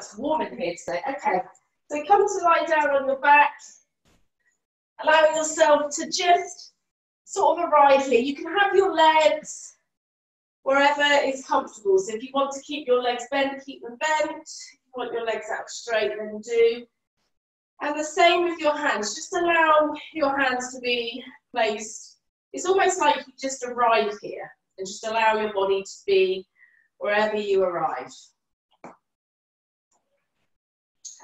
It's warm in here today. Okay, so come to lie down on your back, allowing yourself to just sort of arrive here. You can have your legs wherever is comfortable. So if you want to keep your legs bent, keep them bent. If you want your legs out straight, then do. And the same with your hands. Just allow your hands to be placed. It's almost like you just arrive here, and just allow your body to be wherever you arrive.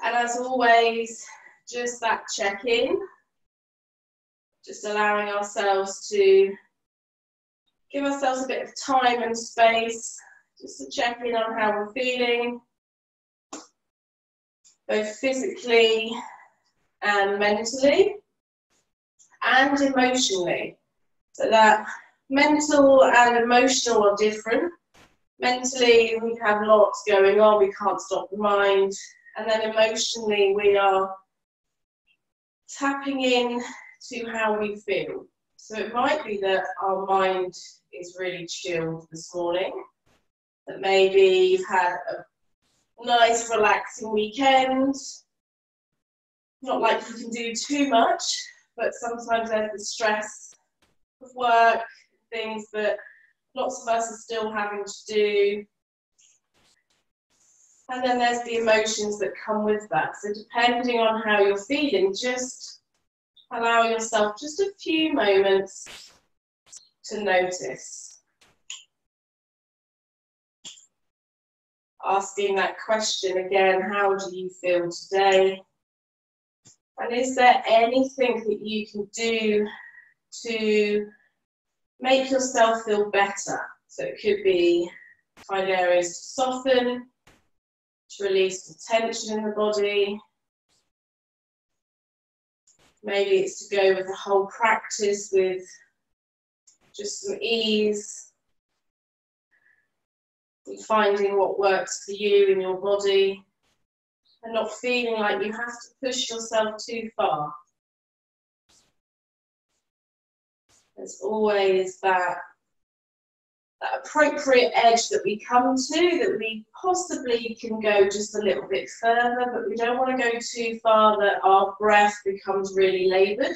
And as always, just that check-in. Just allowing ourselves to give ourselves a bit of time and space just to check in on how we're feeling, both physically and mentally and emotionally. So that mental and emotional are different. Mentally, we have lots going on, we can't stop the mind. And then emotionally, we are tapping in to how we feel. So it might be that our mind is really chilled this morning, that maybe you've had a nice relaxing weekend, not like you can do too much, but sometimes there's the stress of work, things that lots of us are still having to do. And then there's the emotions that come with that. So depending on how you're feeling, just allow yourself just a few moments to notice. Asking that question again, how do you feel today? And is there anything that you can do to make yourself feel better? So it could be find areas to soften, to release the tension in the body. Maybe it's to go with the whole practice with just some ease, and finding what works for you in your body, and not feeling like you have to push yourself too far. There's always that appropriate edge that we come to, that we possibly can go just a little bit further, but we don't want to go too far that our breath becomes really laboured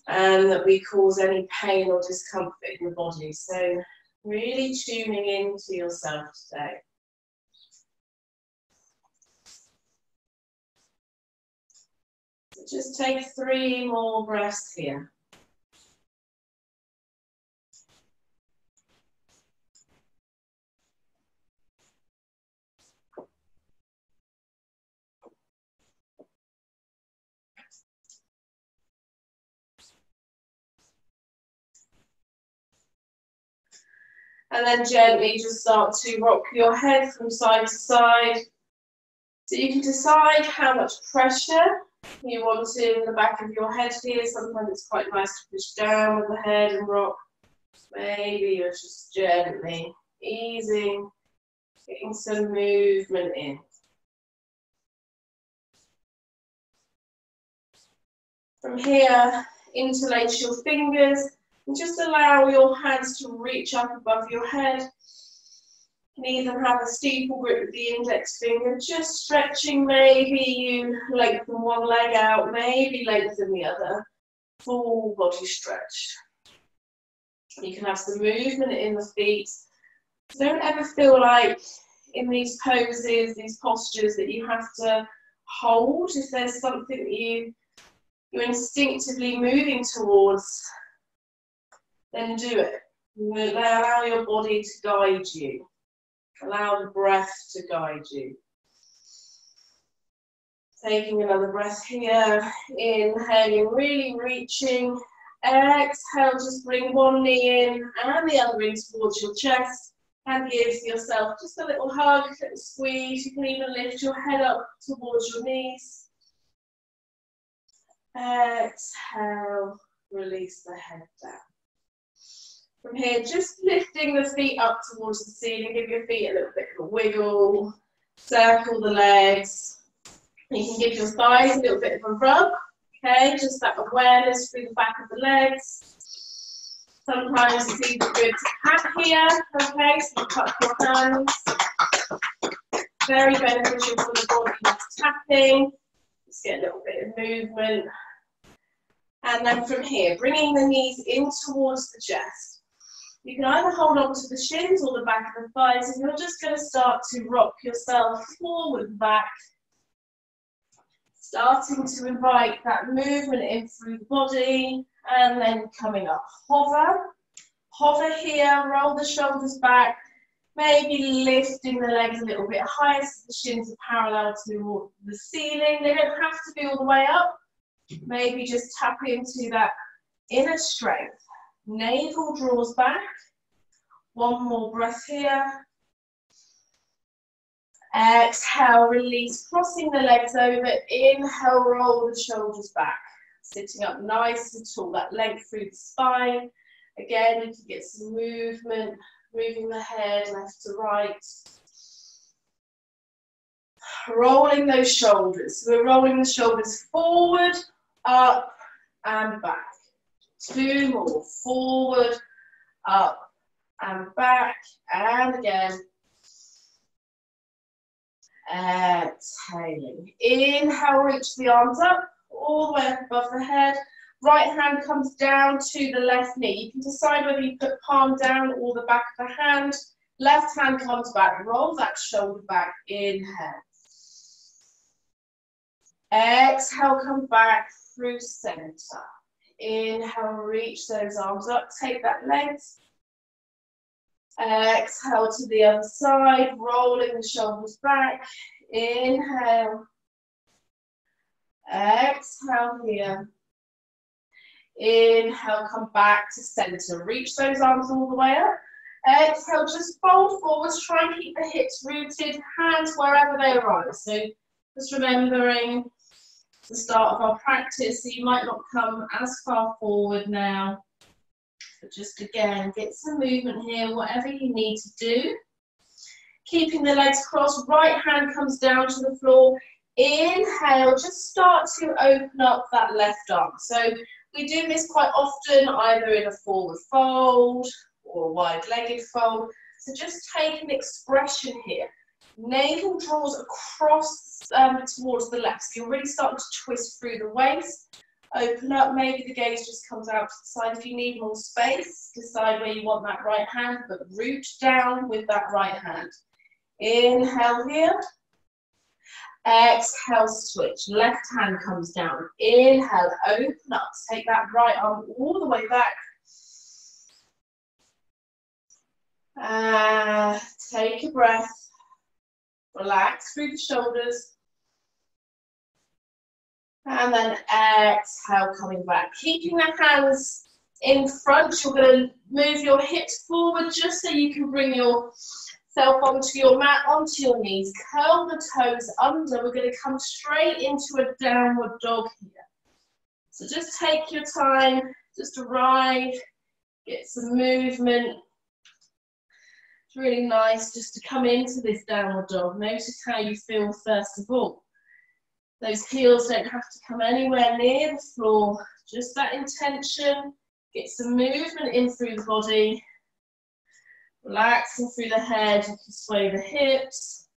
and that we cause any pain or discomfort in the body. So really tuning into yourself today. So just take 3 more breaths here. And then gently just start to rock your head from side to side. So you can decide how much pressure you want in the back of your head here. Sometimes it's quite nice to push down with the head and rock. Maybe you're just gently easing, getting some movement in. From here, interlace your fingers. And just allow your hands to reach up above your head. You can even have a steeple grip with the index finger, just stretching. Maybe you lengthen one leg out, maybe lengthen the other. Full body stretch. You can have some movement in the feet. Don't ever feel like in these poses, these postures, that you have to hold. If there's something that you're instinctively moving towards, then do it. Allow your body to guide you. Allow the breath to guide you. Taking another breath here. Inhaling, really reaching. Exhale, just bring one knee in and the other in towards your chest. And give yourself just a little hug, a little squeeze. You can even lift your head up towards your knees. Exhale, release the head down. From here, just lifting the feet up towards the ceiling. Give your feet a little bit of a wiggle. Circle the legs. You can give your thighs a little bit of a rub. Okay, just that awareness through the back of the legs. Sometimes it's even good to tap here. Okay, so you tuck your hands. Very beneficial for the body, that's tapping. Let's get a little bit of movement. And then from here, bringing the knees in towards the chest. You can either hold on to the shins or the back of the thighs, and you're just going to start to rock yourself forward and back. Starting to invite that movement in through the body, and then coming up. Hover. Hover here, roll the shoulders back. Maybe lifting the legs a little bit higher so the shins are parallel to the ceiling. They don't have to be all the way up. Maybe just tap into that inner strength. Navel draws back. One more breath here. Exhale, release, crossing the legs over. Inhale, roll the shoulders back. Sitting up nice and tall, that length through the spine. Again, you can get some movement. Moving the head left to right. Rolling those shoulders. So we're rolling the shoulders forward, up, and back. Two more. Forward, up, and back. And again. Exhaling. Inhale, reach the arms up, all the way up above the head. Right hand comes down to the left knee. You can decide whether you put palm down or the back of the hand. Left hand comes back. Roll that shoulder back. Inhale. Exhale, come back through center. Inhale, reach those arms up. Take that length. Exhale to the other side. Rolling the shoulders back. Inhale. Exhale here. Inhale, come back to center. Reach those arms all the way up. Exhale, just fold forwards. Try and keep the hips rooted, hands wherever they arise. So just remembering the start of our practice, so you might not come as far forward now. But just again, get some movement here, whatever you need to do. Keeping the legs crossed, right hand comes down to the floor. Inhale, just start to open up that left arm. So we do this quite often, either in a forward fold or a wide-legged fold. So just take an expression here. Navel draws across towards the left. So you're really starting to twist through the waist. Open up, maybe the gaze just comes out to the side. If you need more space, decide where you want that right hand, but root down with that right hand. Inhale here. Exhale, switch. Left hand comes down. Inhale, open up. Take that right arm all the way back. Take a breath. Relax through the shoulders. And then exhale, coming back. Keeping the hands in front, you're going to move your hips forward just so you can bring yourself onto your mat, onto your knees. Curl the toes under. We're going to come straight into a downward dog here. So just take your time, just arrive, get some movement. It's really nice just to come into this downward dog. Notice how you feel first of all. Those heels don't have to come anywhere near the floor. Just that intention. Get some movement in through the body. Relaxing through the head. You can sway the hips.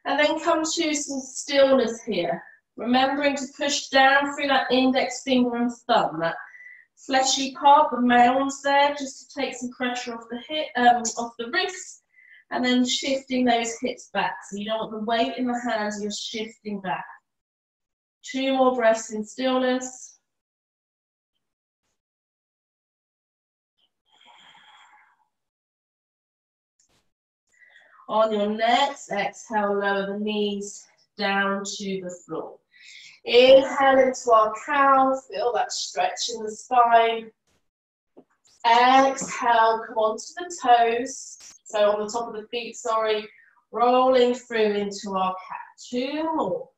And then come to some stillness here. Remembering to push down through that index finger and thumb. That fleshy part, the mounds there, just to take some pressure off the hip, off the wrists. And then shifting those hips back. So you don't want the weight in the hands, you're shifting back. 2 more breaths in stillness. On your next exhale, lower the knees down to the floor. Inhale into our cow, feel that stretch in the spine. Exhale, come onto the toes. So on the top of the feet, sorry, rolling through into our cat. 2 more.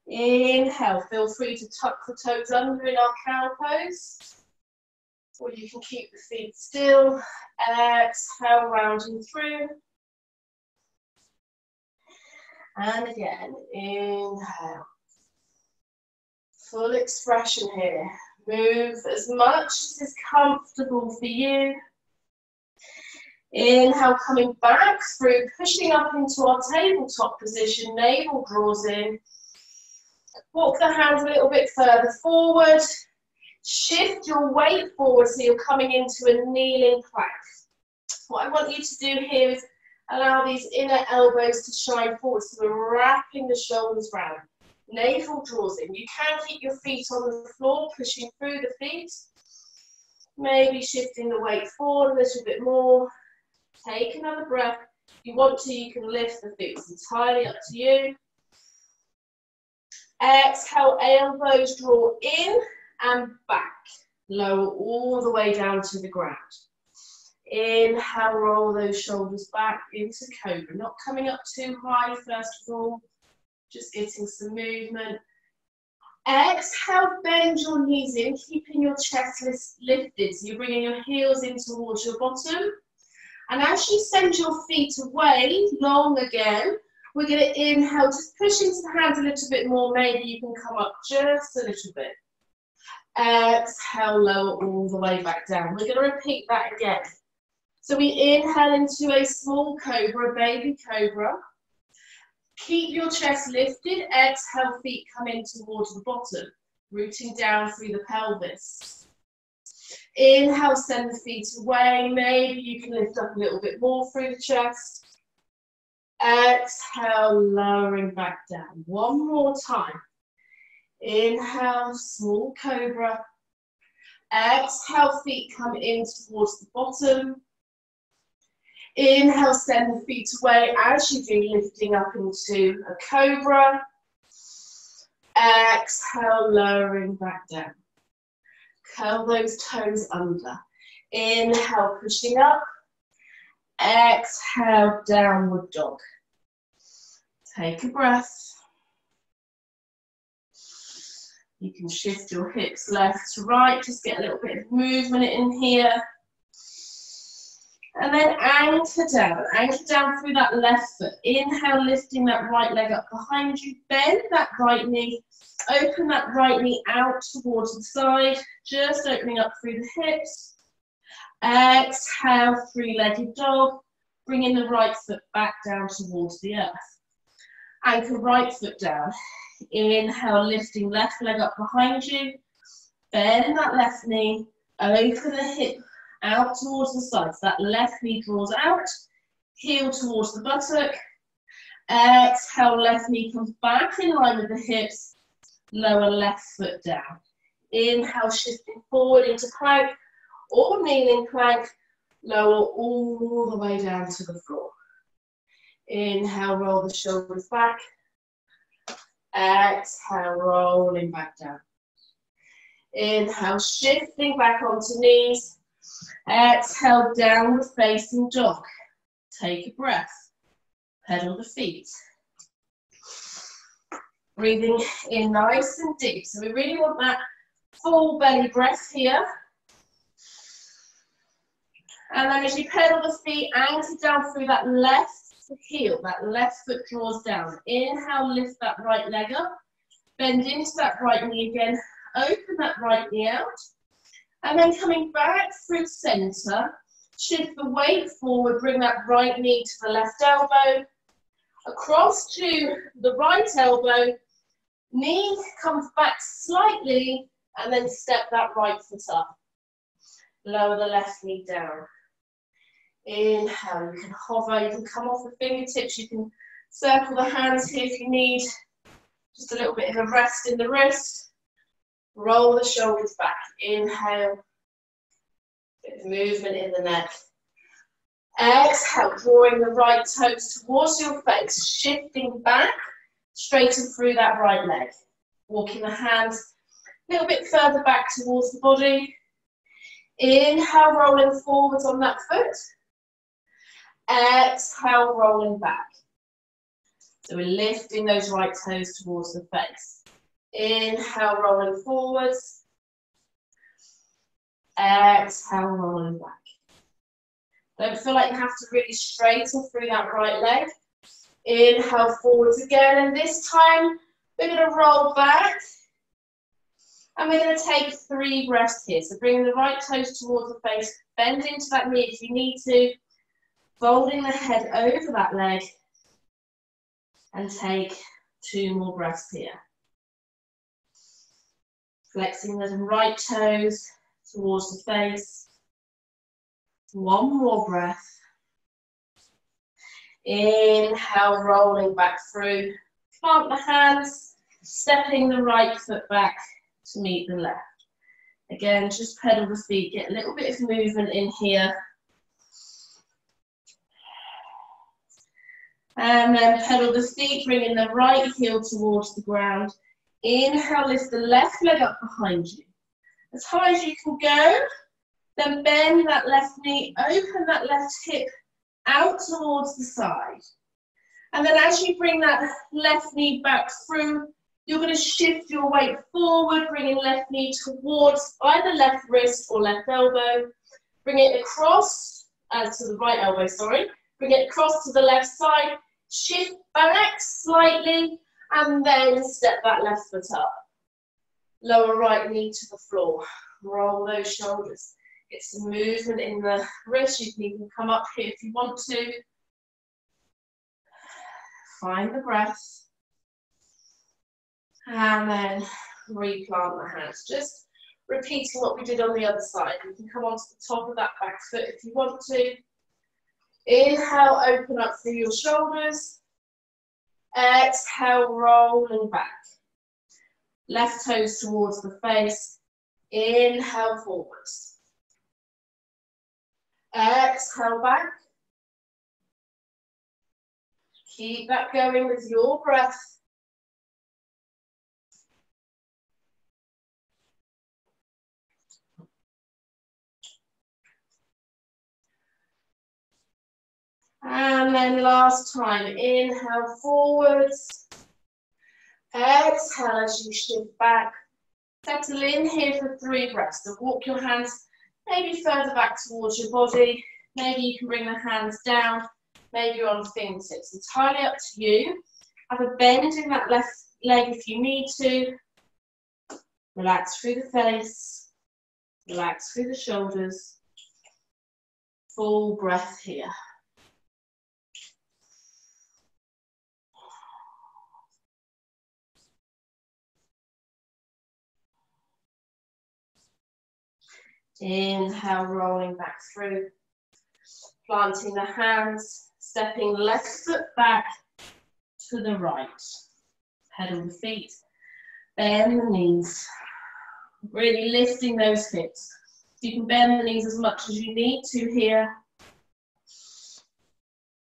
Inhale, feel free to tuck the toes under in our cow pose. Or you can keep the feet still. Exhale, rounding through. And again, inhale. Full expression here. Move as much as is comfortable for you. Inhale, coming back through, pushing up into our tabletop position, navel draws in. Walk the hands a little bit further forward. Shift your weight forward so you're coming into a kneeling plank. What I want you to do here is allow these inner elbows to shine forward, so we're wrapping the shoulders round. Navel draws in. You can keep your feet on the floor, pushing through the feet. Maybe shifting the weight forward a little bit more. Take another breath. If you want to, you can lift the feet. It's entirely up to you. Exhale, elbows draw in and back. Lower all the way down to the ground. Inhale, roll those shoulders back into cobra. Not coming up too high first of all, just getting some movement. Exhale, bend your knees in, keeping your chest lifted. So you're bringing your heels in towards your bottom. And as you send your feet away, long again, we're going to inhale, just push into the hands a little bit more. Maybe you can come up just a little bit. Exhale, lower all the way back down. We're going to repeat that again. So we inhale into a small cobra, baby cobra. Keep your chest lifted. Exhale, feet come in towards the bottom, rooting down through the pelvis. Inhale, send the feet away. Maybe you can lift up a little bit more through the chest. Exhale, lowering back down. One more time. Inhale, small cobra. Exhale, feet come in towards the bottom. Inhale, send the feet away as you do, lifting up into a cobra. Exhale, lowering back down. Curl those toes under. Inhale, pushing up. Exhale, downward dog. Take a breath. You can shift your hips left to right, just get a little bit of movement in here. And then anchor down through that left foot. Inhale, lifting that right leg up behind you. Bend that right knee. Open that right knee out towards the side. Just opening up through the hips. Exhale, three-legged dog. Bringing the right foot back down towards the earth. Anchor right foot down. Inhale, lifting left leg up behind you. Bend that left knee. Open the hip out towards the side. So that left knee draws out. Heel towards the buttock. Exhale, left knee comes back in line with the hips. Lower left foot down. Inhale, shifting forward into plank or kneeling plank. Lower all the way down to the floor. Inhale, roll the shoulders back. Exhale, rolling back down. Inhale, shifting back onto knees. Exhale, downward facing dog. Take a breath. Pedal the feet. Breathing in nice and deep. So we really want that full belly breath here. And then as you pedal the feet, anchor down through that left heel, that left foot draws down. Inhale, lift that right leg up. Bend into that right knee again. Open that right knee out. And then coming back through center, shift the weight forward, bring that right knee to the left elbow. Across to the right elbow, knee comes back slightly, and then step that right foot up. Lower the left knee down. Inhale, you can hover, you can come off the fingertips, you can circle the hands here if you need. Just a little bit of a rest in the wrist. Roll the shoulders back. Inhale. Bit of movement in the neck. Exhale, drawing the right toes towards your face, shifting back, straighten through that right leg. Walking the hands a little bit further back towards the body. Inhale, rolling forwards on that foot. Exhale, rolling back. So we're lifting those right toes towards the face. Inhale, rolling forwards. Exhale, rolling back. Don't feel like you have to really straighten through that right leg. Inhale, forwards again. And this time, we're going to roll back. And we're going to take 3 breaths here. So bring the right toes towards the face. Bend into that knee if you need to. Folding the head over that leg and take 2 more breaths here. Flexing the right toes towards the face. 1 more breath. Inhale, rolling back through. Plant the hands, stepping the right foot back to meet the left. Again, just pedal the feet, get a little bit of movement in here. And then pedal the feet, bringing the right heel towards the ground. Inhale, lift the left leg up behind you. As high as you can go, then bend that left knee, open that left hip out towards the side. And then as you bring that left knee back through, you're going to shift your weight forward, bringing left knee towards either left wrist or left elbow. Bring it across, to the right elbow, sorry. Bring it across to the left side, shift back slightly, and then step that left foot up. Lower right knee to the floor. Roll those shoulders. Get some movement in the wrist. You can even come up here if you want to. Find the breath. And then replant the hands. Just repeating what we did on the other side. You can come onto the top of that back foot if you want to. Inhale, open up through your shoulders. Exhale, rolling back. Left toes towards the face. Inhale, forwards. Exhale, back. Keep that going with your breath. And then last time, inhale forwards. Exhale as you shift back. Settle in here for 3 breaths. So walk your hands maybe further back towards your body. Maybe you can bring the hands down. Maybe you're on fingertips. Entirely up to you. Have a bend in that left leg if you need to. Relax through the face. Relax through the shoulders. Full breath here. Inhale, rolling back through. Planting the hands, stepping left foot back to the right. Pedal the feet, bend the knees. Really lifting those hips. You can bend the knees as much as you need to here.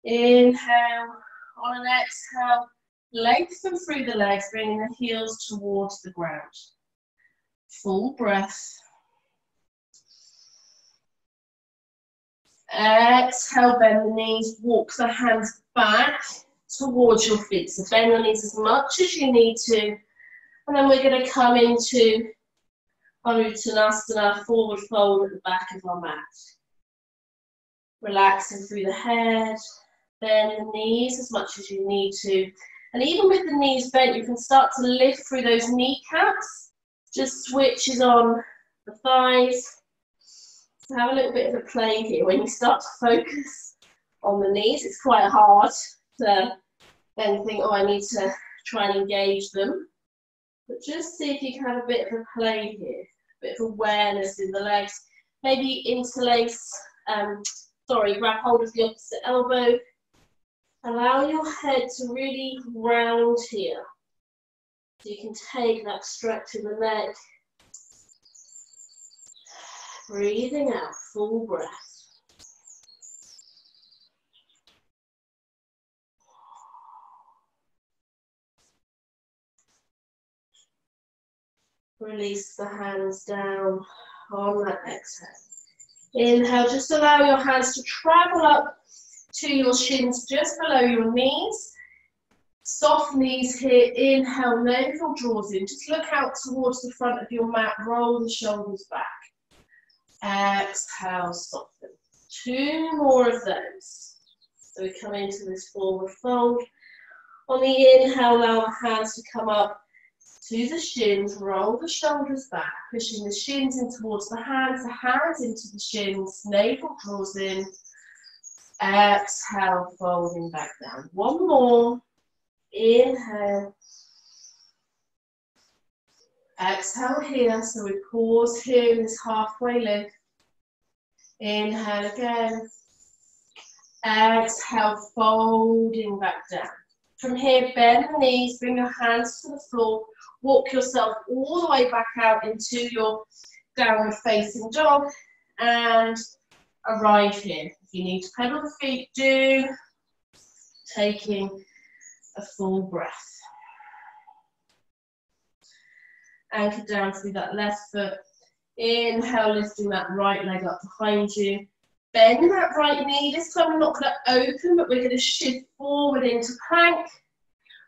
Inhale, on an exhale, lengthen through the legs, bringing the heels towards the ground. Full breath. Exhale, bend the knees, walk the hands back towards your feet. So bend the knees as much as you need to. And then we're going to come into Uttanasana, forward fold at the back of our mat. Relaxing through the head, bend the knees as much as you need to. And even with the knees bent, you can start to lift through those kneecaps. Just switches on the thighs. So have a little bit of a play here. When you start to focus on the knees, it's quite hard to then think, oh, I need to try and engage them. But just see if you can have a bit of a play here, a bit of awareness in the legs. Maybe interlace, grab hold of the opposite elbow. Allow your head to really round here. So you can take that stretch in the neck. Breathing out, full breath. Release the hands down on that exhale. Inhale, just allow your hands to travel up to your shins just below your knees. Soft knees here. Inhale, navel draws in. Just look out towards the front of your mat. Roll the shoulders back. Exhale, soften. 2 more of those. So we come into this forward fold. On the inhale, allow the hands to come up to the shins. Roll the shoulders back, pushing the shins in towards the hands into the shins. Navel draws in. Exhale, folding back down. One more. Inhale. Exhale here, so we pause here in this halfway lift. Inhale again. Exhale, folding back down. From here, bend the knees, bring your hands to the floor, walk yourself all the way back out into your downward facing dog, and arrive here. If you need to pedal the feet, do. Taking a full breath. Anchor down through that left foot. Inhale, lifting that right leg up behind you. Bend that right knee. This time we're not going to open, but we're going to shift forward into plank.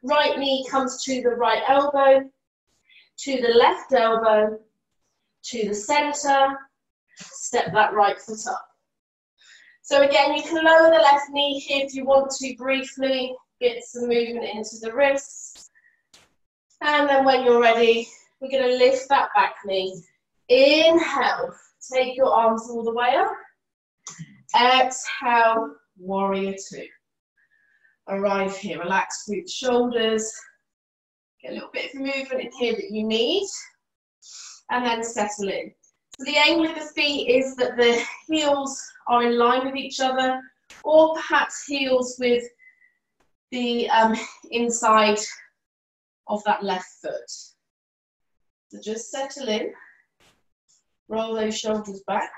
Right knee comes to the right elbow, to the left elbow, to the center. Step that right foot up. So again, you can lower the left knee here if you want to briefly. Get some movement into the wrists. And then when you're ready, we're going to lift that back knee. Inhale. Take your arms all the way up. Exhale, warrior two. Arrive here, relax through the shoulders. Get a little bit of movement in here that you need. And then settle in. So the aim with the feet is that the heels are in line with each other, or perhaps heels with the inside of that left foot. So just settle in. Roll those shoulders back.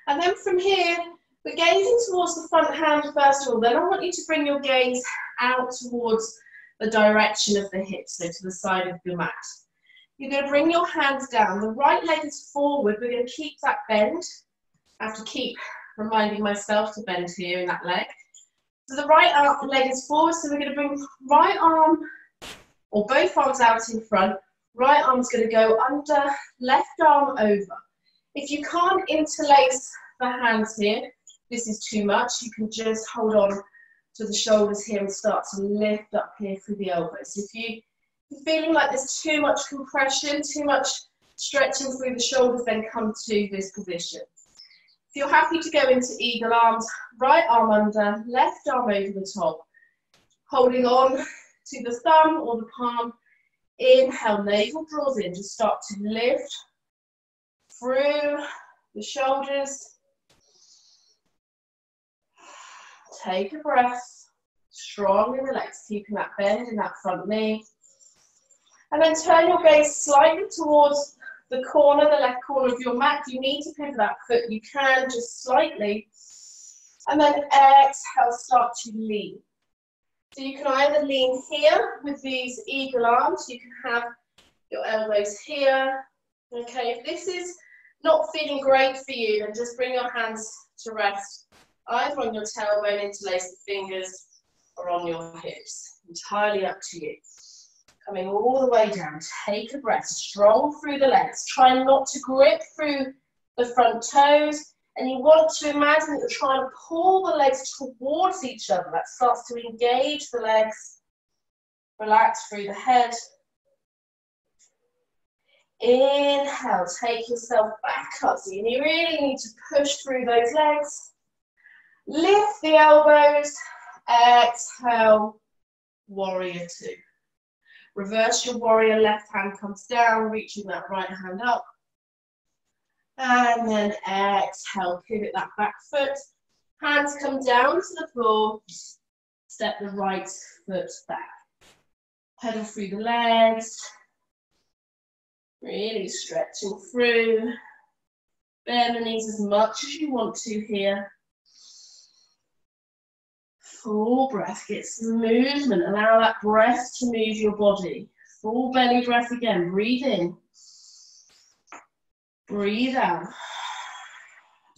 And then from here, we're gazing towards the front hand first of all. Then I want you to bring your gaze out towards the direction of the hips, so to the side of your mat. You're going to bring your hands down. The right leg is forward. We're going to keep that bend. I have to keep reminding myself to bend here in that leg. So the right leg is forward, so we're going to bring right arm, or both arms out in front. Right arm's going to go under, left arm over. If you can't interlace the hands here, this is too much, you can just hold on to the shoulders here and start to lift up here through the elbows. If you're feeling like there's too much compression, too much stretching through the shoulders, then come to this position. If you're happy to go into eagle arms, right arm under, left arm over the top, holding on to the thumb or the palm. Inhale, navel draws in, just start to lift through the shoulders. Take a breath, strongly relax, keeping that bend in that front knee. And then turn your gaze slightly towards the corner, the left corner of your mat. You need to pivot that foot, you can just slightly. And then exhale, start to lean. So you can either lean here with these eagle arms, you can have your elbows here. Okay, if this is not feeling great for you, then just bring your hands to rest, either on your tailbone, interlace the fingers, or on your hips. Entirely up to you. Coming all the way down, take a breath, strong through the legs. Try not to grip through the front toes. And you want to imagine that you're trying to pull the legs towards each other. That starts to engage the legs. Relax through the head. Inhale, take yourself back up. So you really need to push through those legs. Lift the elbows. Exhale, warrior two. Reverse your warrior, left hand comes down, reaching that right hand up. And then exhale, pivot that back foot. Hands come down to the floor. Step the right foot back. Pedal through the legs. Really stretching through. Bend the knees as much as you want to here. Full breath, get some movement. Allow that breath to move your body. Full belly breath again. Breathe in. Breathe out.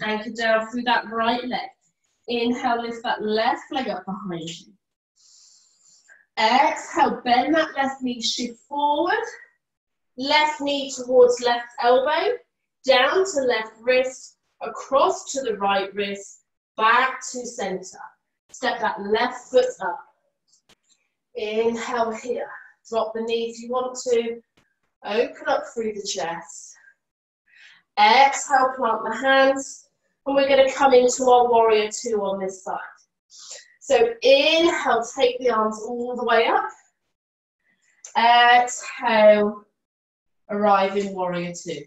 Anchor down through that right leg. Inhale, lift that left leg up behind you. Exhale, bend that left knee, shift forward. Left knee towards left elbow. Down to left wrist. Across to the right wrist. Back to center. Step that left foot up. Inhale here. Drop the knee if you want to. Open up through the chest. Exhale, plant the hands. And we're going to come into our warrior two on this side. So inhale, take the arms all the way up. Exhale, arrive in warrior two.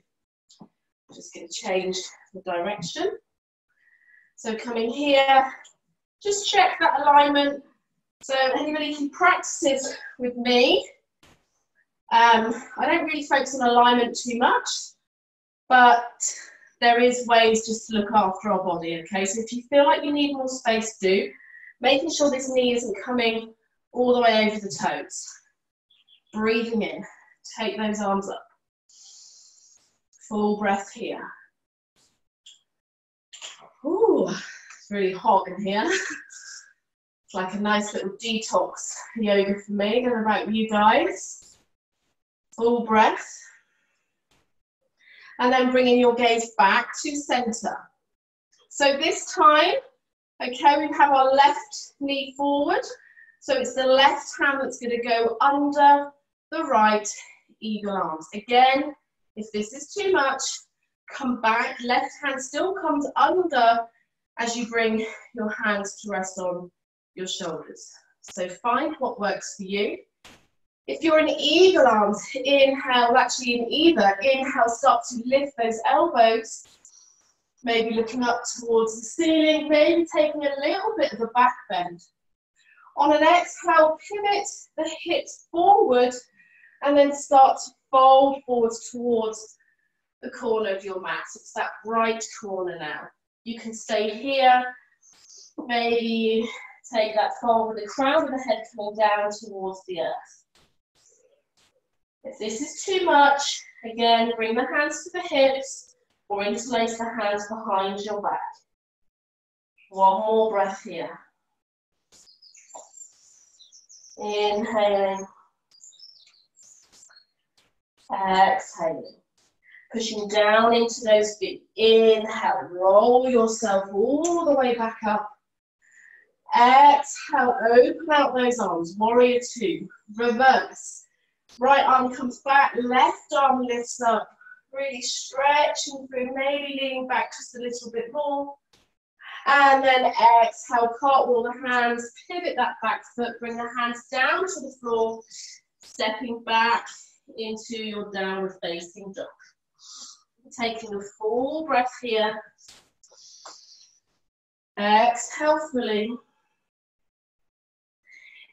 Just going to change the direction. So coming here, just check that alignment. So anybody who practices with me, I don't really focus on alignment too much, but there is ways just to look after our body, okay? So if you feel like you need more space, do. Making sure this knee isn't coming all the way over the toes. Breathing in, take those arms up. Full breath here. Ooh, it's really hot in here. It's like a nice little detox yoga for me. Don't know about you guys. Full breath. And then bringing your gaze back to center. So this time, okay, we have our left knee forward. So it's the left hand that's going to go under the right eagle arms. Again, if this is too much, come back. Left hand still comes under as you bring your hands to rest on your shoulders. So find what works for you. If you're in eagle arms, inhale, actually in either, inhale, start to lift those elbows, maybe looking up towards the ceiling, maybe taking a little bit of a back bend. On an exhale, pivot the hips forward and then start to fold forwards towards the corner of your mat. It's that right corner now. You can stay here, maybe take that fold with the crown of the head coming down towards the earth. If this is too much, again, bring the hands to the hips or interlace the hands behind your back. One more breath here. Inhaling. Exhaling. Pushing down into those feet. Inhale, roll yourself all the way back up. Exhale, open out those arms. Warrior two. Reverse. Right arm comes back, left arm lifts up. Really stretching through, maybe leaning back just a little bit more. And then exhale, cartwheel the hands, pivot that back foot, bring the hands down to the floor, stepping back into your downward facing dog. Taking a full breath here. Exhale fully.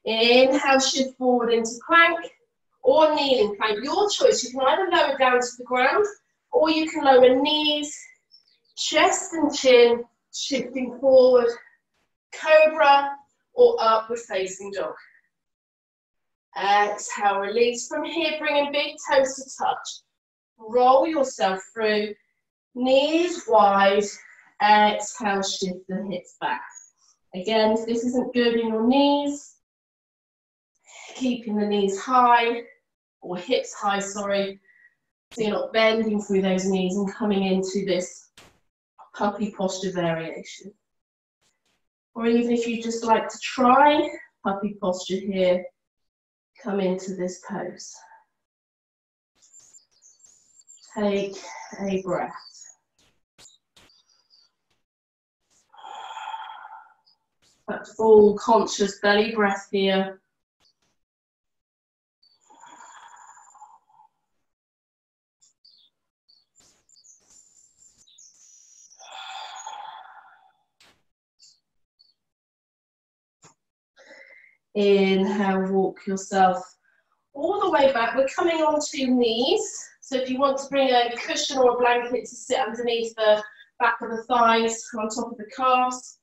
Inhale, shift forward into plank or kneeling plank. Your choice. You can either lower down to the ground or you can lower knees, chest and chin, shifting forward, cobra or upward facing dog. Exhale, release from here, bringing big toes to touch. Roll yourself through, knees wide, exhale, shift the hips back. Again, if this isn't good in your knees, keeping the knees high, or hips high, sorry, so you're not bending through those knees and coming into this puppy posture variation. Or even if you just like to try puppy posture here, come into this pose. Take a breath. That full conscious belly breath here. Inhale, walk yourself all the way back. We're coming onto knees. So if you want to bring a cushion or a blanket to sit underneath the back of the thighs, on top of the calves.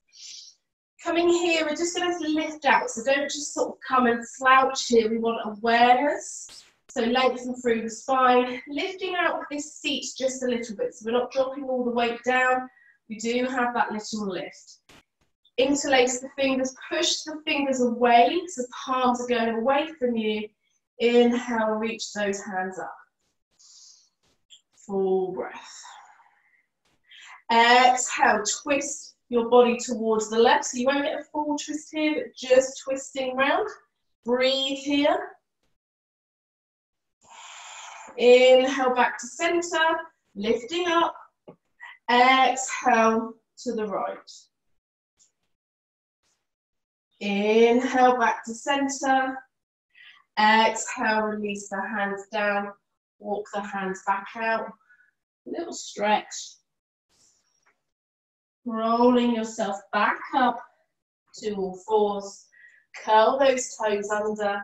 Coming here, we're just going to lift out. So don't just sort of come and slouch here. We want awareness. So lengthen through the spine. Lifting out of this seat just a little bit. So we're not dropping all the weight down. We do have that little lift. Interlace the fingers, push the fingers away, so palms are going away from you. Inhale, reach those hands up. Full breath. Exhale, twist your body towards the left, so you won't get a full twist here, but just twisting round. Breathe here. Inhale, back to center, lifting up. Exhale, to the right. Inhale back to center. Exhale, release the hands down. Walk the hands back out. Little stretch. Rolling yourself back up to all fours. Curl those toes under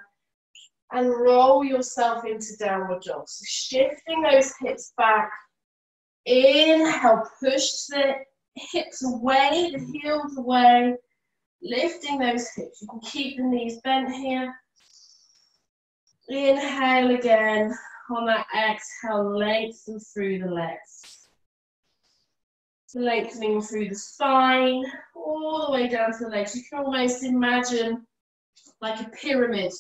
and roll yourself into downward dog. So shifting those hips back. Inhale, push the hips away, the heels away. Lifting those hips. You can keep the knees bent here. Inhale again. On that exhale, lengthen through the legs. Lengthening through the spine, all the way down to the legs. You can almost imagine like a pyramid.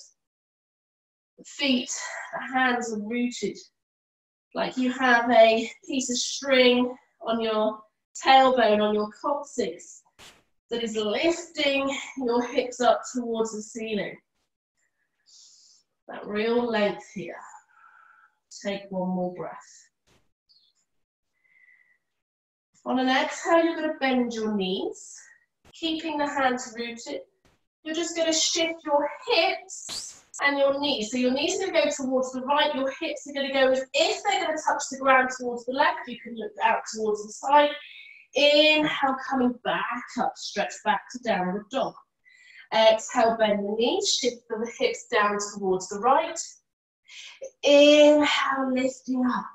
The feet, the hands are rooted. Like you have a piece of string on your tailbone, on your coccyx, that is lifting your hips up towards the ceiling. That real length here. Take one more breath. On an exhale, you're going to bend your knees, keeping the hands rooted. You're just going to shift your hips and your knees. So your knees are going to go towards the right, your hips are going to go as if they're going to touch the ground towards the left. You can look out towards the side. Inhale, coming back up, stretch back to downward dog. Exhale, bend the knees, shift the hips down towards the right. Inhale, lifting up.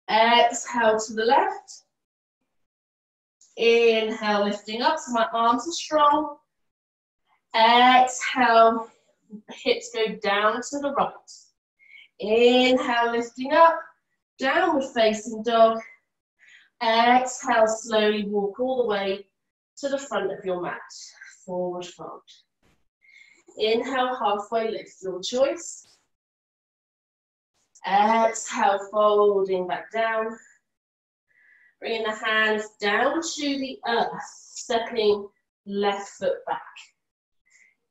Exhale to the left. Inhale, lifting up, so my arms are strong. Exhale, hips go down to the right. Inhale, lifting up, downward facing dog. Exhale, slowly walk all the way to the front of your mat. Forward fold. Inhale, halfway lift, your choice. Exhale, folding back down. Bringing the hands down to the earth, stepping left foot back.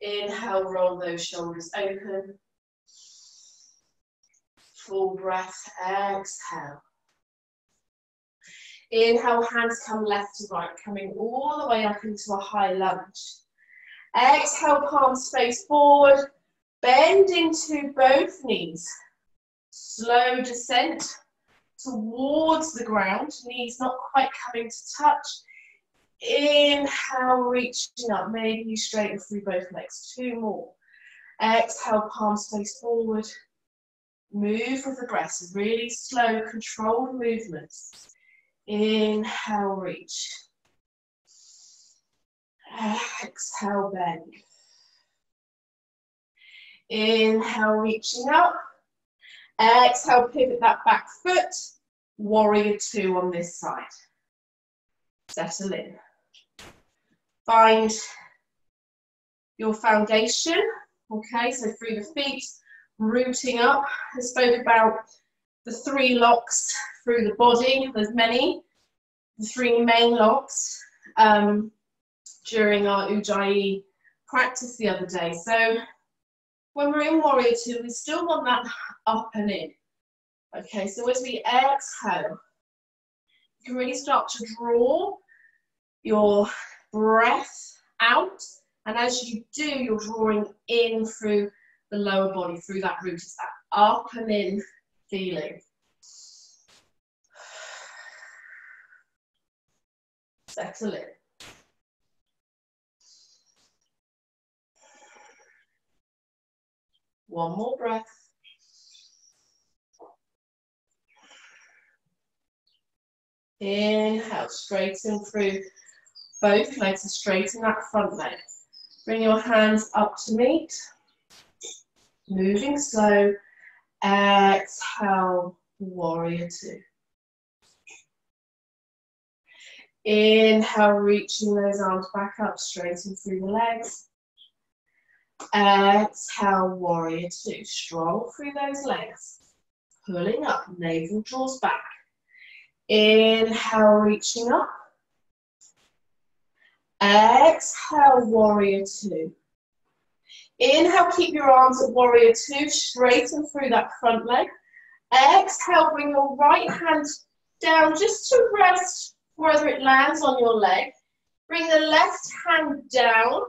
Inhale, roll those shoulders open. Full breath, exhale. Inhale, hands come left to right, coming all the way up into a high lunge. Exhale, palms face forward, bending to both knees. Slow descent towards the ground, knees not quite coming to touch. Inhale, reaching up, maybe you straighten through both legs. Two more. Exhale, palms face forward. Move with the breath, really slow, controlled movements. Inhale, reach. Exhale, bend. Inhale, reaching up. Exhale, pivot that back foot. Warrior two on this side. Settle in. Find your foundation. Okay, so through the feet, rooting up. I spoke about the 3 locks through the body. There's many. The 3 main locks during our Ujjayi practice the other day. So when we're in Warrior two, we still want that up and in. Okay, so as we exhale, you can really start to draw your breath out. And as you do, you're drawing in through the lower body, through that root. It's that up and in feeling. Settle in. One more breath. Inhale, straighten through both legs, and straighten that front leg. Bring your hands up to meet. Moving slow. Exhale, warrior two. Inhale, reaching those arms back up, straighten through the legs. Exhale, warrior two. Strong through those legs. Pulling up, navel draws back. Inhale, reaching up. Exhale, warrior two. Inhale, keep your arms at warrior two, straighten through that front leg. Exhale, bring your right hand down just to rest wherever it lands on your leg. Bring the left hand down,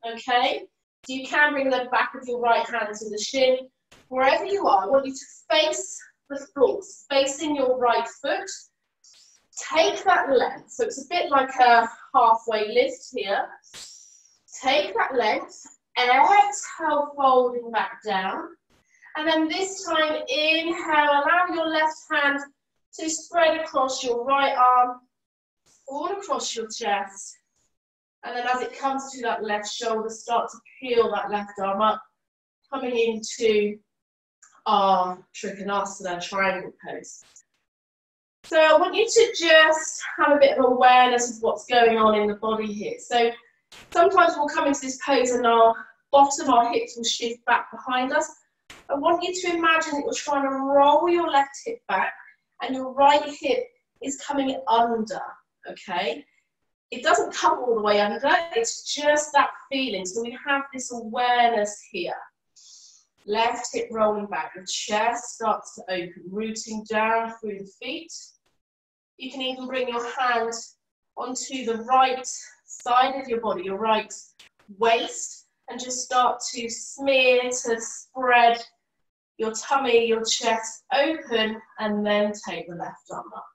okay? So you can bring the back of your right hand to the shin. Wherever you are, I want you to face the floor, facing your right foot. Take that length, so it's a bit like a halfway lift here. Take that length, exhale, folding back down. And then this time, inhale, allow your left hand to spread across your right arm, all across your chest. And then as it comes to that left shoulder, start to peel that left arm up, coming into our Trikonasana triangle pose. So I want you to just have a bit of awareness of what's going on in the body here. So sometimes we'll come into this pose and our bottom, our hips will shift back behind us. I want you to imagine that you're trying to roll your left hip back and your right hip is coming under, okay? It doesn't come all the way under, it's just that feeling. So we have this awareness here. Left hip rolling back, the chest starts to open, rooting down through the feet. You can even bring your hand onto the right side of your body, your right waist, and just start to smear, to spread your tummy, your chest open, and then take the left arm up.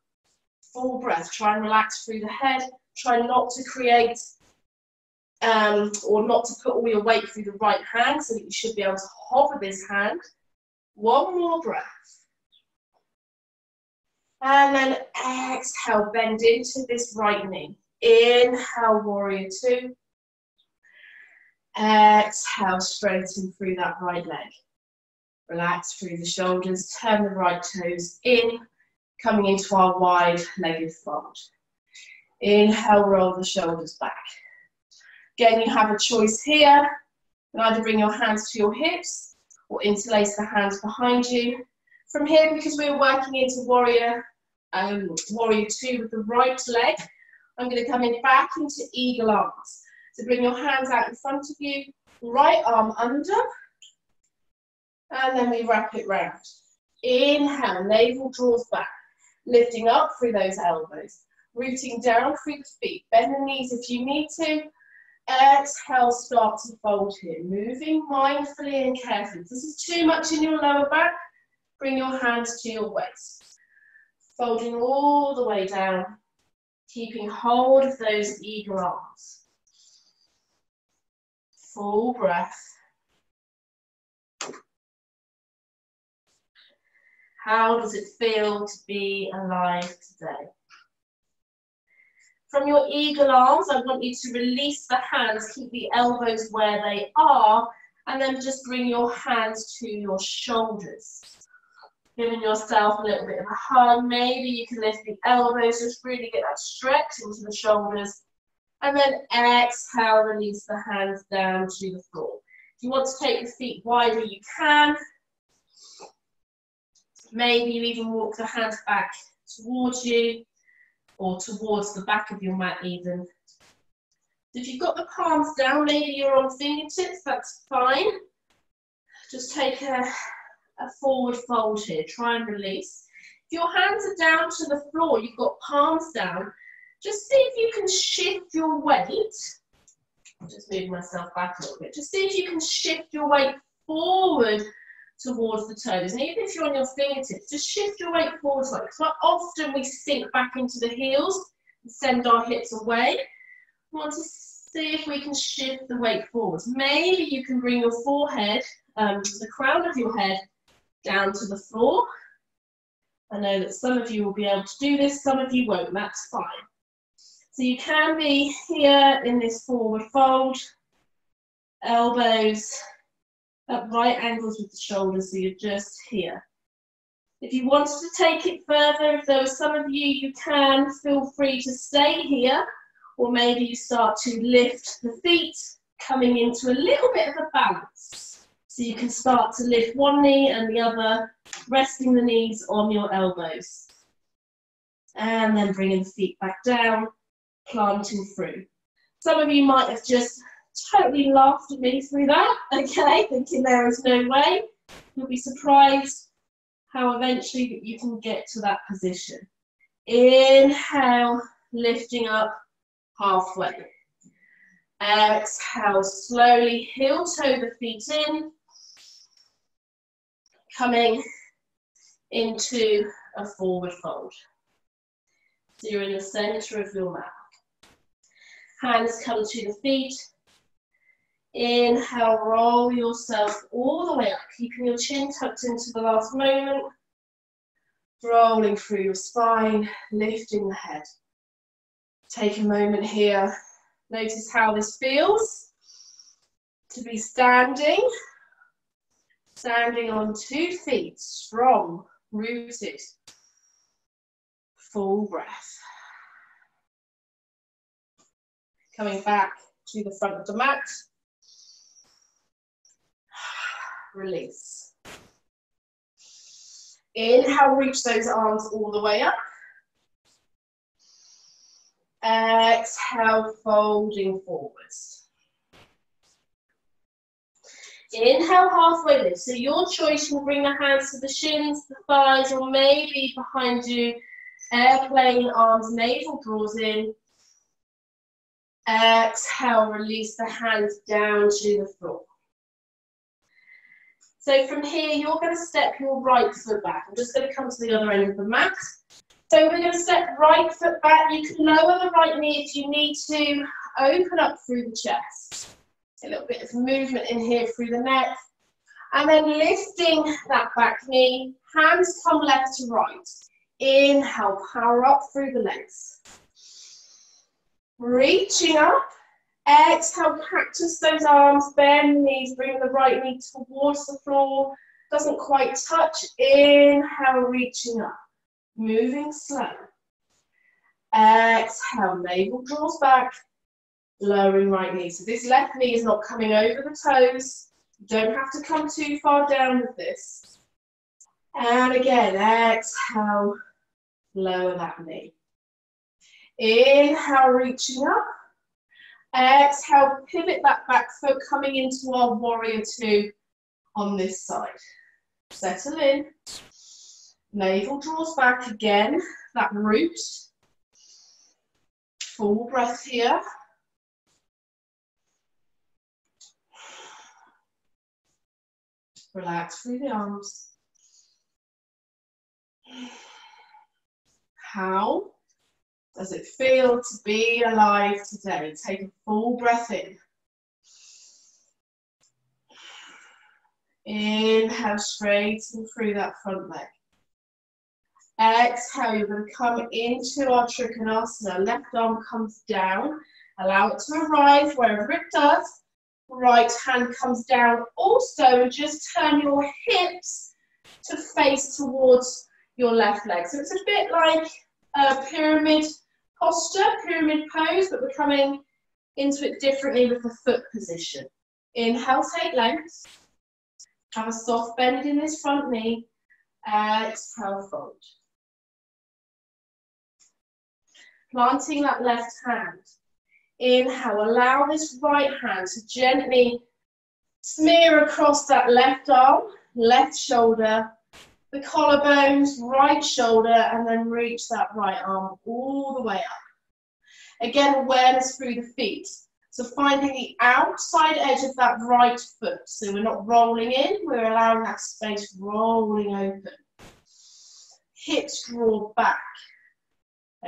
Full breath, try and relax through the head. Try not to create or not to put all your weight through the right hand, so that you should be able to hover this hand. One more breath. And then exhale, bend into this right knee. Inhale, warrior two. Exhale, straighten through that right leg. Relax through the shoulders, turn the right toes in, coming into our wide-legged fold. Inhale, roll the shoulders back. Again, you have a choice here. You can either bring your hands to your hips or interlace the hands behind you. From here, because we're working into warrior two with the right leg, I'm going to come in back into eagle arms. So bring your hands out in front of you, right arm under, and then we wrap it round. Inhale, navel draws back, lifting up through those elbows, rooting down through the feet. Bend the knees if you need to. Exhale, start to fold here, moving mindfully and carefully. If this is too much in your lower back, bring your hands to your waist. Folding all the way down, keeping hold of those eagle arms. Full breath. How does it feel to be alive today? From your eagle arms, I want you to release the hands, keep the elbows where they are, and then just bring your hands to your shoulders. Giving yourself a little bit of a hug. Maybe you can lift the elbows, just really get that stretch into the shoulders. And then exhale, release the hands down to the floor. If you want to take the feet wider, you can. Maybe you even walk the hands back towards you or towards the back of your mat even. If you've got the palms down, maybe you're on fingertips, that's fine. Just take a forward fold here, try and release. If your hands are down to the floor, you've got palms down, just see if you can shift your weight. I'll just move myself back a little bit. Just see if you can shift your weight forward towards the toes. And even if you're on your fingertips, just shift your weight forward slightly. Quite often we sink back into the heels and send our hips away. We want to see if we can shift the weight forwards. Maybe you can bring your forehead, the crown of your head, down to the floor. I know that some of you will be able to do this, some of you won't, that's fine. So you can be here in this forward fold, elbows at right angles with the shoulders, so you're just here. If you wanted to take it further, if there were some of you, you can feel free to stay here, or maybe you start to lift the feet, coming into a little bit of a balance. So you can start to lift one knee and the other, resting the knees on your elbows. And then bringing the feet back down, planting through. Some of you might have just totally laughed at me through that, okay, thinking there is no way. You'll be surprised how eventually you can get to that position. Inhale, lifting up halfway. Exhale, slowly heel toe the feet in, coming into a forward fold. So you're in the center of your mat. Hands come to the feet. Inhale, roll yourself all the way up, keeping your chin tucked into the last moment. Rolling through your spine, lifting the head. Take a moment here. Notice how this feels to be standing on 2 feet, strong, rooted, full breath. Coming back to the front of the mat. Release. Inhale, reach those arms all the way up. Exhale, folding forwards. Inhale, halfway lift. So your choice, you can bring the hands to the shins, the thighs, or maybe behind you, airplane arms, navel draws in. Exhale, release the hands down to the floor. So from here, you're going to step your right foot back. I'm just going to come to the other end of the mat. So we're going to step right foot back. You can lower the right knee if you need to. Open up through the chest. A little bit of movement in here through the neck. And then lifting that back knee. Hands come left to right. Inhale, power up through the legs. Reaching up. Exhale, practice those arms, bend the knees, bring the right knee towards the floor. Doesn't quite touch. Inhale, reaching up. Moving slow. Exhale, navel draws back. Lowering right knee. So this left knee is not coming over the toes. You don't have to come too far down with this. And again, exhale, lower that knee. Inhale, reaching up. Exhale, pivot that back foot, coming into our warrior 2 on this side. Settle in. Navel draws back again, that root. Full breath here. Relax through the arms. How does it feel to be alive today? Take a full breath in. Inhale, straighten through that front leg. Exhale, you're going to come into our Trikonasana. Left arm comes down. Allow it to arrive wherever it does. Right hand comes down also, and just turn your hips to face towards your left leg. So it's a bit like a pyramid posture, pyramid pose, but we're coming into it differently with the foot position. Inhale, take length. Have a soft bend in this front knee. Exhale, fold. Planting that left hand. Inhale, allow this right hand to gently smear across that left arm, left shoulder, the collarbones, right shoulder, and then reach that right arm all the way up. Again, awareness through the feet. So finding the outside edge of that right foot. So we're not rolling in, we're allowing that space rolling open. Hips draw back.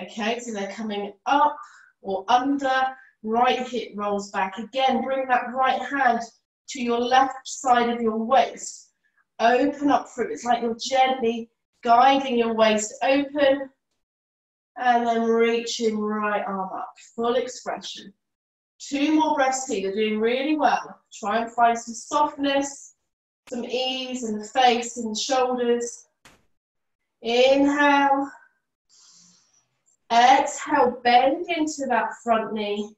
Okay, so they're coming up or under, right hip rolls back. Again, bring that right hand to your left side of your waist. Open up through. It's like you're gently guiding your waist open. And then reaching right arm up. Full expression. 2 more breaths here. You're doing really well. Try and find some softness, some ease in the face and the shoulders. Inhale. Exhale, bend into that front knee,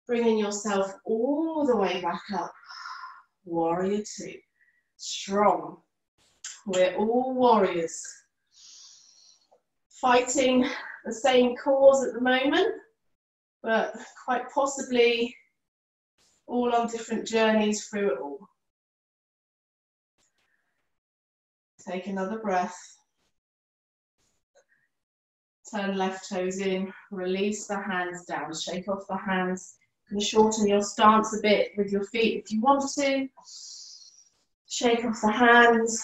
bringing yourself all the way back up. Warrior 2. Strong. We're all warriors. Fighting the same cause at the moment, but quite possibly all on different journeys through it all. Take another breath. Turn left toes in, release the hands down, shake off the hands. You can shorten your stance a bit with your feet if you want to. Shake off the hands,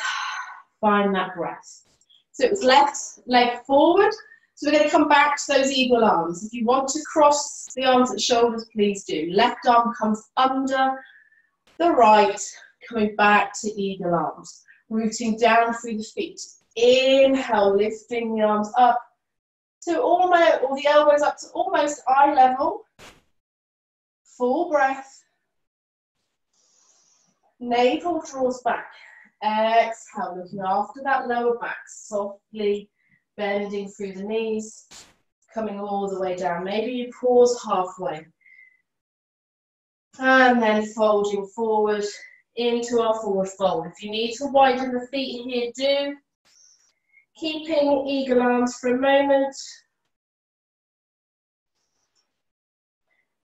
find that breath. So it was left leg forward. So we're going to come back to those eagle arms. If you want to cross the arms at shoulders, please do. Left arm comes under the right, coming back to eagle arms. Rooting down through the feet. Inhale, lifting the arms up to almost, or the elbows up to almost eye level. Full breath. Navel draws back. Exhale, looking after that lower back, softly bending through the knees, coming all the way down. Maybe you pause halfway. And then folding forward into our forward fold. If you need to widen the feet here, do. Keeping eagle arms for a moment.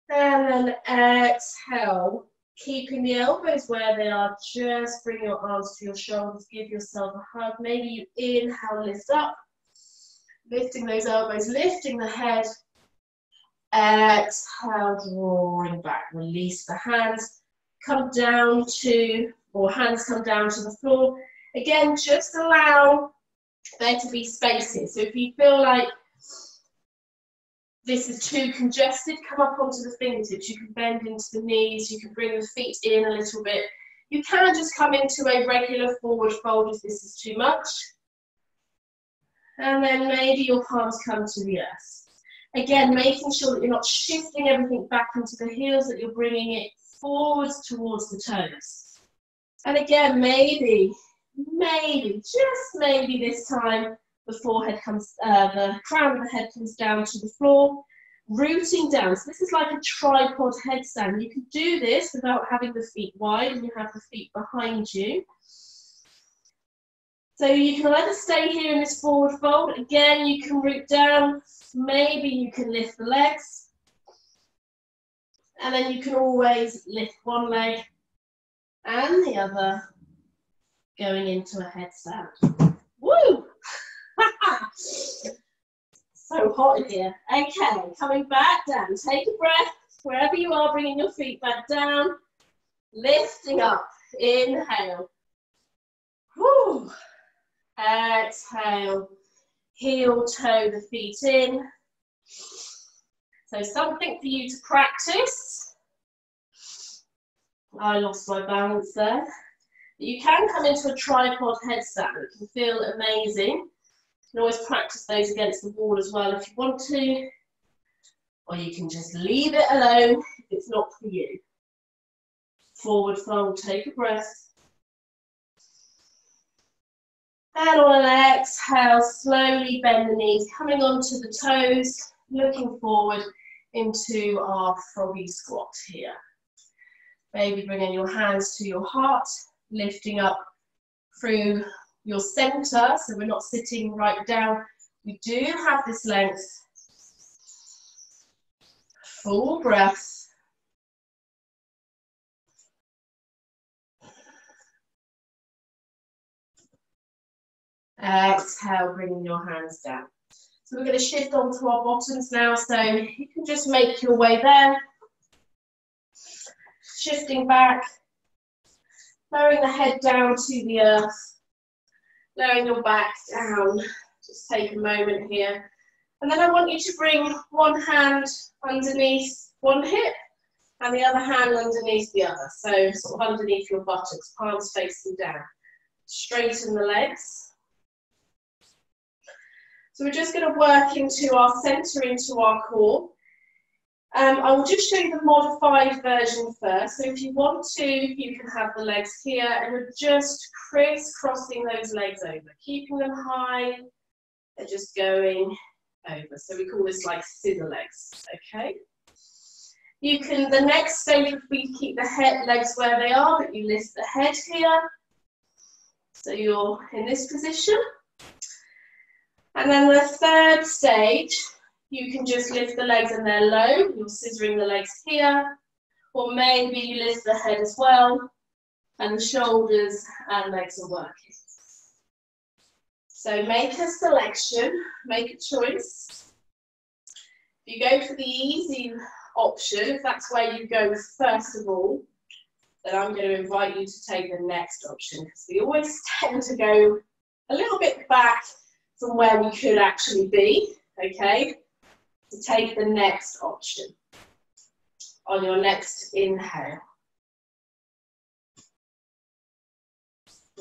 And then exhale, keeping the elbows where they are. Just bring your arms to your shoulders, give yourself a hug. Maybe you inhale, lift up. Lifting those elbows, lifting the head. Exhale, drawing back. Release the hands. Come down to, or hands come down to the floor. Again, just allow there to be spaces. So if you feel like this is too congested, come up onto the fingertips. You can bend into the knees. You can bring the feet in a little bit. You can just come into a regular forward fold if this is too much. And then maybe your palms come to the earth. Again, making sure that you're not shifting everything back into the heels, that you're bringing it forwards towards the toes. And again, maybe, just maybe this time, the forehead comes, the crown of the head comes down to the floor, rooting down. So this is like a tripod headstand. You can do this without having the feet wide, and you have the feet behind you. So you can either stay here in this forward fold. Again, you can root down. Maybe you can lift the legs. And then you can always lift one leg and the other, going into a headstand. Woo! So hot in here. Okay, coming back down. Take a breath. Wherever you are, bringing your feet back down. Lifting up. Inhale. Woo! Exhale. Heel toe the feet in. So something for you to practice. I lost my balance there. You can come into a tripod headstand. It can feel amazing. You can always practice those against the wall as well if you want to. Or you can just leave it alone if it's not for you. Forward fold, take a breath. And on an exhale, slowly bend the knees, coming onto the toes, looking forward into our froggy squat here. Maybe bringing your hands to your heart, lifting up through your center, so we're not sitting right down. We do have this length. Full breath. Exhale, bringing your hands down. So we're going to shift onto our bottoms now, so you can just make your way there. Shifting back, lowering the head down to the earth, lowering your back down. Just take a moment here. And then I want you to bring one hand underneath one hip and the other hand underneath the other. So sort of underneath your buttocks, palms facing down. Straighten the legs. So we're just going to work into our centre, into our core. I will just show you the modified version first. So if you want to, you can have the legs here, and we're just crisscrossing those legs over, keeping them high and just going over. So we call this like scissor legs, okay? You can, the next stage would be to keep the head, legs where they are, but you lift the head here. So you're in this position. And then the third stage, you can just lift the legs and they're low. You're scissoring the legs here. Or maybe you lift the head as well. And the shoulders and legs are working. So make a selection, make a choice. If you go for the easy option, if that's where you go first of all, then I'm going to invite you to take the next option, because we always tend to go a little bit back from where we could actually be, okay? So take the next option on your next inhale.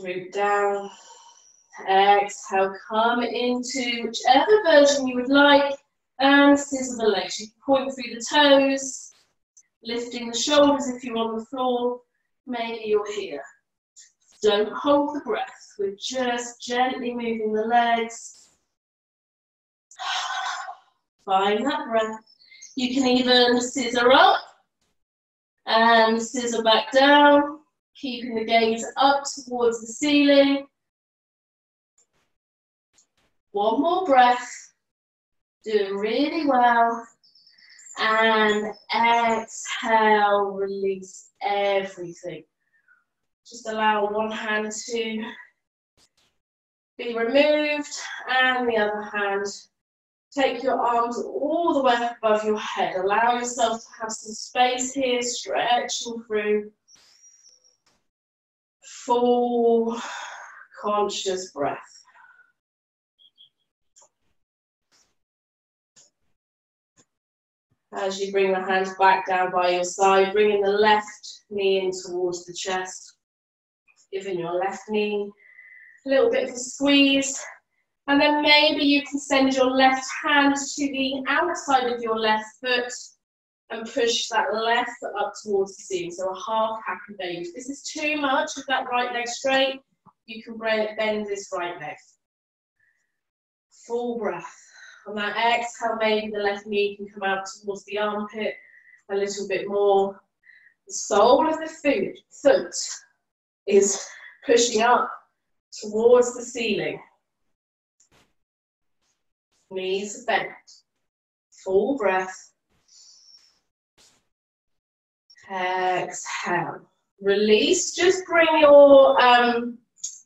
Root down, exhale, come into whichever version you would like, and scissor the legs. You can point through the toes, lifting the shoulders if you're on the floor, maybe you're here. Don't hold the breath, we're just gently moving the legs. Find that breath. You can even scissor up and scissor back down, keeping the gaze up towards the ceiling. One more breath. Doing really well. And exhale, release everything. Just allow one hand to be removed and the other hand. Take your arms all the way above your head. Allow yourself to have some space here, stretching through. Full conscious breath. As you bring the hands back down by your side, bringing the left knee in towards the chest, giving your left knee a little bit of a squeeze, and then maybe you can send your left hand to the outside of your left foot and push that left foot up towards the ceiling, so a half happy baby. If this is too much with that right leg straight, you can bend this right leg. Full breath. On that exhale, maybe the left knee can come out towards the armpit a little bit more. The sole of the foot is pushing up towards the ceiling. Knees are bent. Full breath. Exhale. Release. Just bring your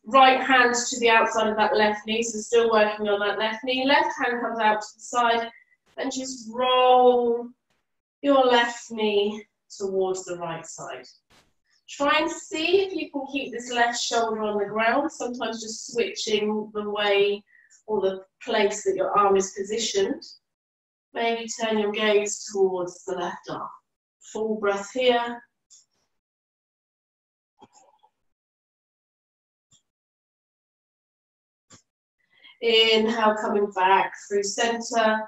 right hand to the outside of that left knee, so still working on that left knee. Left hand comes out to the side and just roll your left knee towards the right side. Try and see if you can keep this left shoulder on the ground, sometimes just switching the way or the place that your arm is positioned. Maybe turn your gaze towards the left arm. Full breath here. Inhale, coming back through center.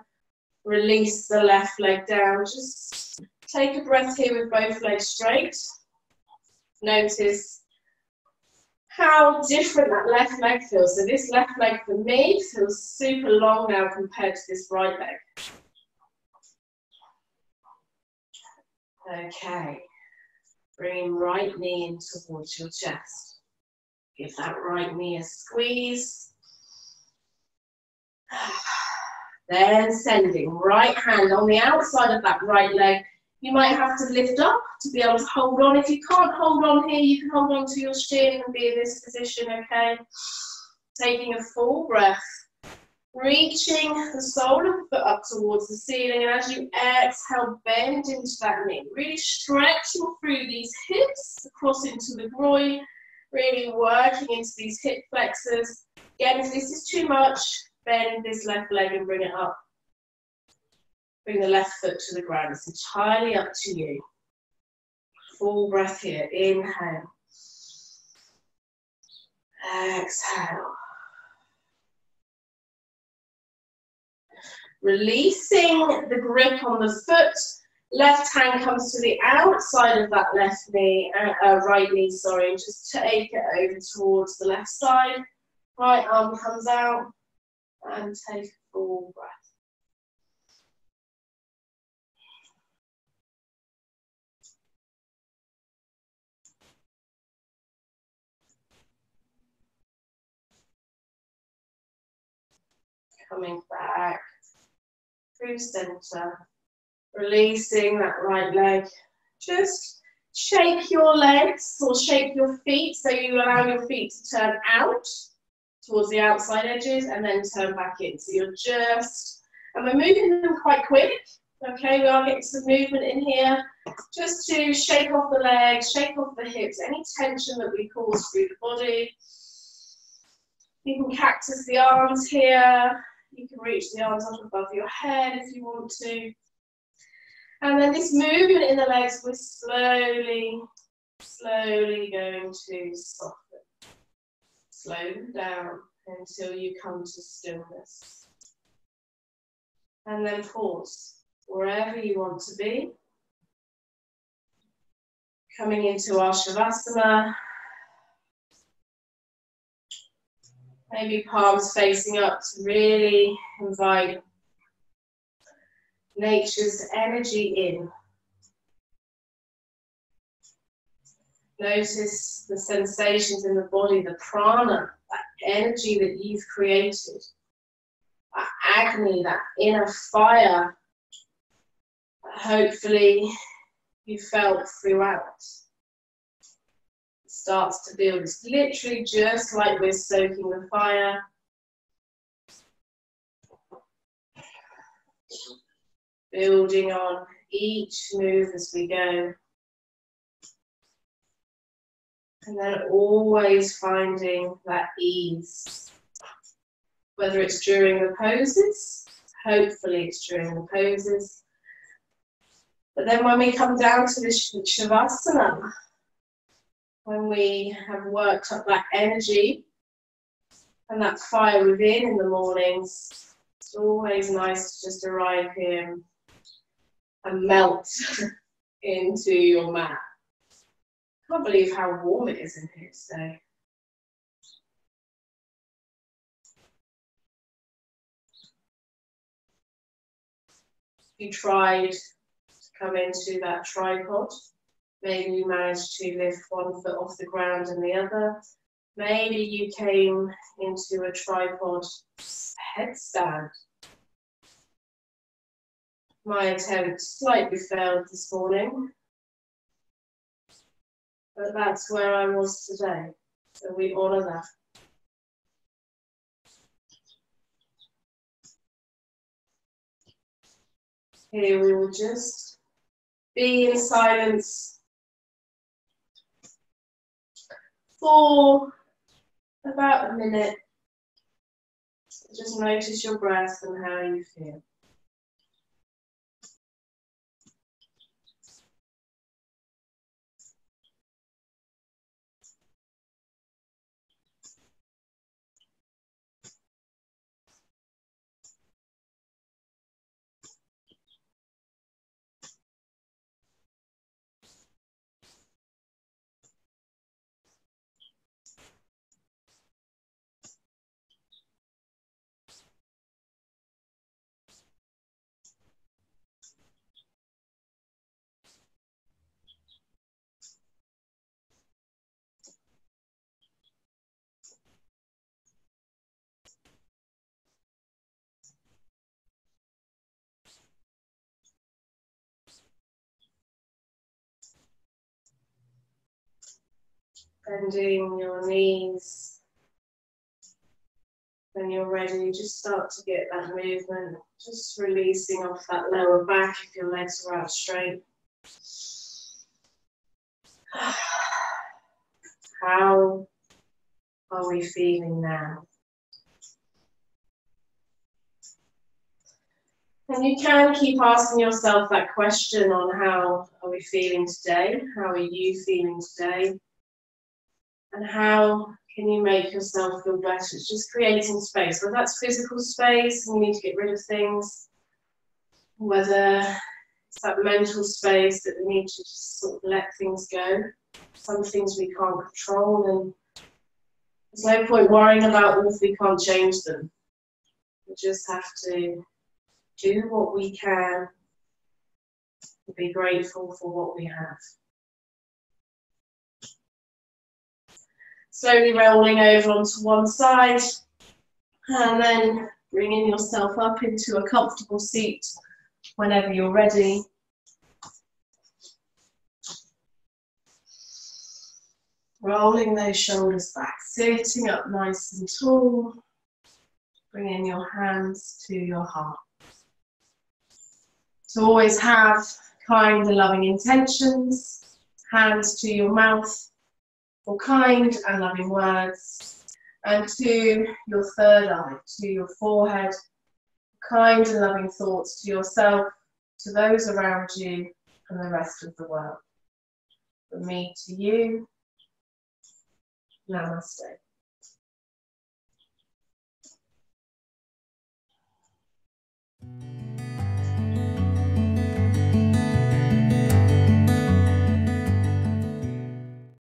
Release the left leg down. Just take a breath here with both legs straight. Notice how different that left leg feels. So this left leg for me feels super long now compared to this right leg. Okay. Bring right knee in towards your chest. Give that right knee a squeeze. Then sending right hand on the outside of that right leg. You might have to lift up to be able to hold on. If you can't hold on here, you can hold on to your shin and be in this position, okay? Taking a full breath. Reaching the sole of the foot up towards the ceiling. And as you exhale, bend into that knee. Really stretching through these hips, across into the groin. Really working into these hip flexors. Again, if this is too much, bend this left leg and bring it up. Bring the left foot to the ground. It's entirely up to you. Full breath here. Inhale. Exhale. Releasing the grip on the foot. Left hand comes to the outside of that left knee, right knee, sorry. Just take it over towards the left side. Right arm comes out. And take a full breath. Coming back through center, releasing that right leg. Just shake your legs or shake your feet so you allow your feet to turn out towards the outside edges and then turn back in. So you're just, and we're moving them quite quick. Okay, we are getting some movement in here just to shake off the legs, shake off the hips, any tension that we cause through the body. You can cactus the arms here. You can reach the arms up above your head if you want to. And then this movement in the legs, we're slowly going to soften. Slow them down until you come to stillness. And then pause wherever you want to be. Coming into our Shavasana. Maybe palms facing up to really invite nature's energy in. Notice the sensations in the body, the prana, that energy that you've created, that agony, that inner fire that hopefully you felt throughout. It starts to build. It's literally just like we're stoking the fire. Building on each move as we go. And then always finding that ease. Whether it's during the poses, hopefully it's during the poses. But then when we come down to this Shavasana, when we have worked up that energy and that fire within in the mornings, it's always nice to just arrive here and melt into your mat. I can't believe how warm it is in here today. You tried to come into that tripod. Maybe you managed to lift one foot off the ground and the other. Maybe you came into a tripod headstand. My attempt slightly failed this morning, but that's where I was today, so we honour that. Here we will just be in silence for about a minute. Just notice your breath and how you feel. Bending your knees. When you're ready, just start to get that movement, just releasing off that lower back if your legs are out straight. How are we feeling now? And you can keep asking yourself that question on how are we feeling today? How are you feeling today? And how can you make yourself feel better? It's just creating space, whether that's physical space and you need to get rid of things, whether it's that mental space that we need to just sort of let things go. Some things we can't control, and there's no point worrying about them if we can't change them. We just have to do what we can and be grateful for what we have. Slowly rolling over onto one side and then bringing yourself up into a comfortable seat whenever you're ready. Rolling those shoulders back, sitting up nice and tall. Bringing your hands to your heart. So always have kind and loving intentions, hands to your mouth for kind and loving words, and to your third eye, to your forehead, kind and loving thoughts to yourself, to those around you, and the rest of the world. From me to you, namaste.